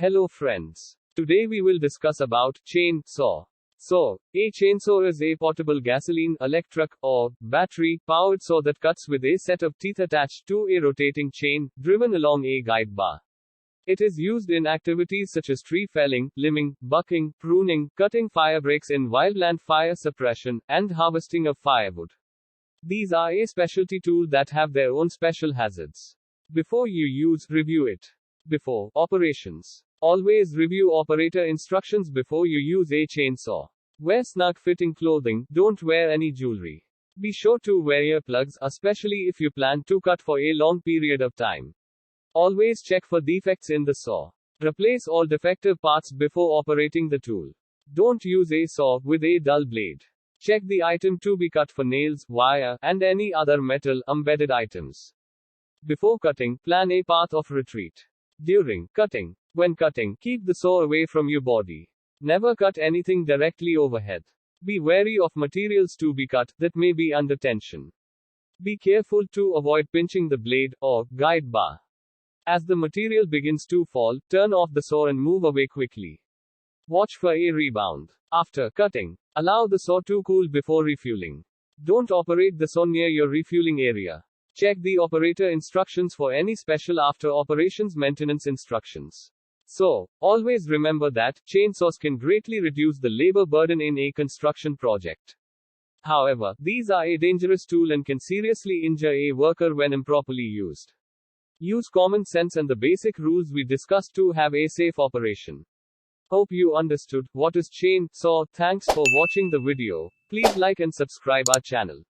Hello friends. Today we will discuss about chain saw. So, a chainsaw is a portable gasoline, electric, or battery powered saw that cuts with a set of teeth attached to a rotating chain, driven along a guide bar. It is used in activities such as tree felling, limbing, bucking, pruning, cutting fire breaks in wildland fire suppression, and harvesting of firewood. These are a specialty tool that have their own special hazards. Before you use, review it. Before operations. Always review operator instructions before you use a chainsaw. Wear snug-fitting clothing, don't wear any jewelry. Be sure to wear earplugs, especially if you plan to cut for a long period of time. Always check for defects in the saw. Replace all defective parts before operating the tool. Don't use a saw with a dull blade. Check the item to be cut for nails, wire, and any other metal embedded items. Before cutting, plan a path of retreat. During cutting. When cutting, keep the saw away from your body. Never cut anything directly overhead. Be wary of materials to be cut that may be under tension. Be careful to avoid pinching the blade or guide bar. As the material begins to fall, turn off the saw and move away quickly. Watch for a rebound. After cutting, allow the saw to cool before refueling. Don't operate the saw near your refueling area. Check the operator instructions for any special after operations maintenance instructions. So, always remember that chainsaws can greatly reduce the labor burden in a construction project. However, these are a dangerous tool and can seriously injure a worker when improperly used. Use common sense and the basic rules we discussed to have a safe operation. Hope you understood what is chainsaw. Thanks for watching the video. Please like and subscribe our channel.